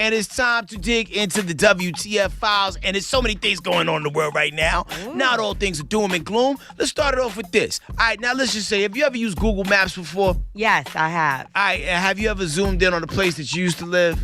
and it's time to dig into the WTF files. And there's so many things going on in the world right now. Ooh. Not all things are doom and gloom. Let's start it off with this. All right, now let's just say, have you ever used Google Maps before? Yes, I have. All right, have you ever zoomed in on the place that you used to live?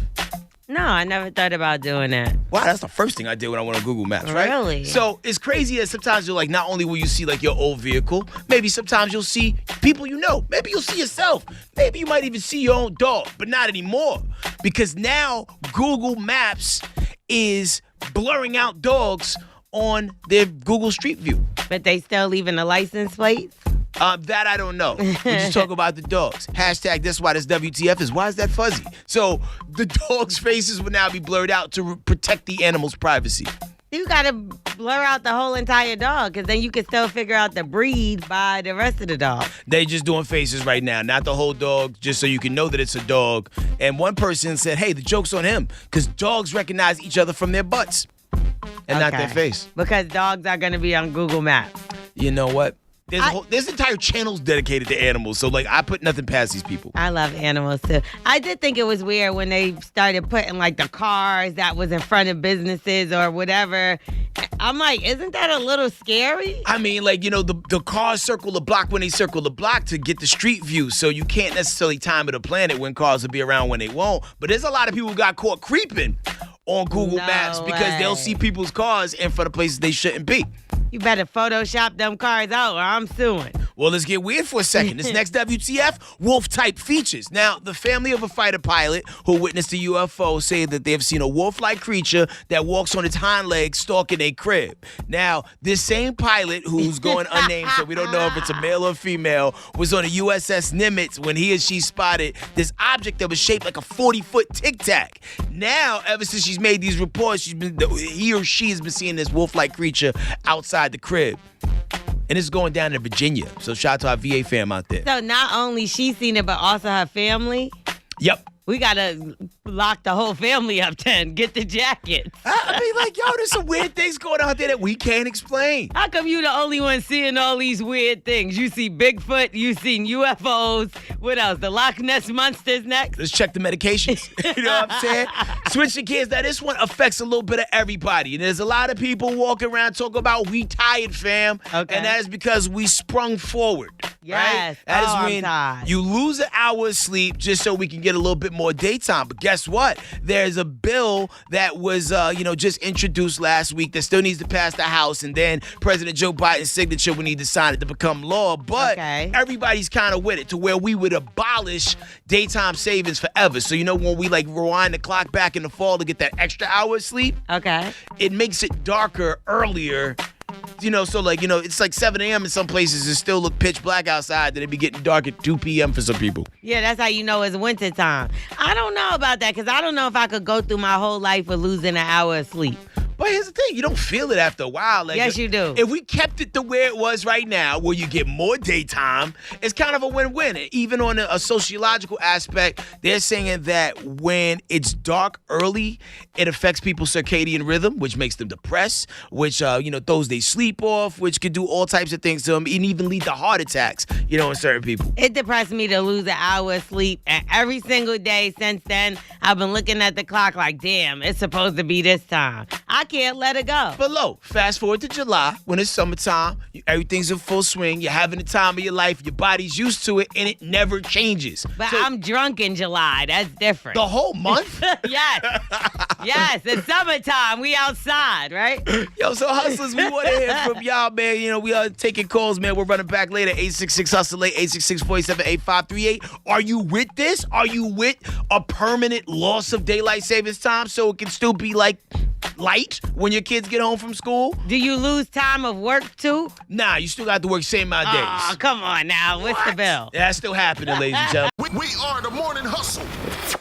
No, I never thought about doing that. Wow, that's the first thing I did when I went on Google Maps, right? Really? So it's crazy that sometimes you're like, not only will you see like your old vehicle, maybe sometimes you'll see people you know. Maybe you'll see yourself. Maybe you might even see your own dog, but not anymore. Because now Google Maps is blurring out dogs on their Google Street View. But they still leaving the license plates? That I don't know. We just talk about the dogs. Hashtag that's why this WTF is. Why is that fuzzy? So the dogs' faces will now be blurred out to protect the animal's privacy. You got to blur out the whole entire dog because then you can still figure out the breed by the rest of the dog. They just doing faces right now, not the whole dog, just so you can know that it's a dog. And one person said, hey, the joke's on him because dogs recognize each other from their butts and not their face. Because dogs are going to be on Google Maps. You know what? There's entire channels dedicated to animals, so like I put nothing past these people. I love animals too. I did think it was weird when they started putting like the cars that was in front of businesses or whatever. I'm like, isn't that a little scary? I mean, like, you know, the cars circle the block when they circle the block to get the street view, so you can't necessarily time it or plan it when cars will be around when they won't. But there's a lot of people who got caught creeping on Google Maps because they'll see people's cars in front of places they shouldn't be. You better Photoshop them cars out or I'm suing. Well, let's get weird for a second. This next WTF, wolf-type features. Now, the family of a fighter pilot who witnessed a UFO say that they have seen a wolf-like creature that walks on its hind legs stalking a crib. Now, this same pilot, who's going unnamed, so we don't know if it's a male or a was on a USS Nimitz when he or she spotted this object that was shaped like a 40-foot Tic Tac. Now, ever since she's made these reports, he or she has been seeing this wolf-like creature outside the crib. And it's going down to Virginia. So shout out to our VA fam out there. So not only she seen it, but also her family? Yep. We got to lock the whole family up then. Get the jackets. I mean, like, yo, there's some weird things going on there that we can't explain. How come you the only one seeing all these weird things? You see Bigfoot, you seen UFOs. What else? The Loch Ness Monster's next? Let's check the medications. You know what I'm saying? Switching gears. Now, this one affects a little bit of everybody. And there's a lot of people walking around talking about we tired, fam. Okay. And that is because we sprung forward. Yes. Right? That is when you lose an hour of sleep just so we can get a little bit more daytime. But guess what? There's a bill that was, just introduced last week that still needs to pass the House, and then President Joe Biden's signature will need to sign it to become law. But everybody's kind of with it to where we would abolish daytime savings forever. So, when we like rewind the clock back in the fall to get that extra hour of sleep, it makes it darker earlier. It's like 7 a.m. in some places. It still look pitch black outside. Then it be getting dark at 2 p.m. for some people. Yeah, that's how you know it's winter time. I don't know about that because I don't know if I could go through my whole life with losing an hour of sleep. But here's the thing. You don't feel it after a while. Like, yes, you do. If we kept it the way it was right now, where you get more daytime, it's kind of a win-win. Even on a sociological aspect, they're saying that when it's dark early, it affects people's circadian rhythm, which makes them depressed, which, throws their sleep off, which could do all types of things to them, and even lead to heart attacks, in certain people. It depressed me to lose an hour of sleep. And every single day since then, I've been looking at the clock like, damn, it's supposed to be this time. I can't let it go. But fast forward to July, when it's summertime, everything's in full swing, you're having the time of your life, your body's used to it, and it never changes. But I'm drunk in July. That's different. The whole month? Yes. Yes, it's summertime. We outside, right? Yo, so hustlers, we want to hear from y'all, man. We are taking calls, man. We're running back later. 866-HUSTLE-8, 866-487-8538. Are you with this? Are you with a permanent loss of daylight savings time so it can still be like light when your kids get home from school? Do you lose time of work too? Nah, you still got to work same amount of days. Oh, come on now. What's the bill? That's still happening, ladies and gentlemen. We are the Morning Hustle.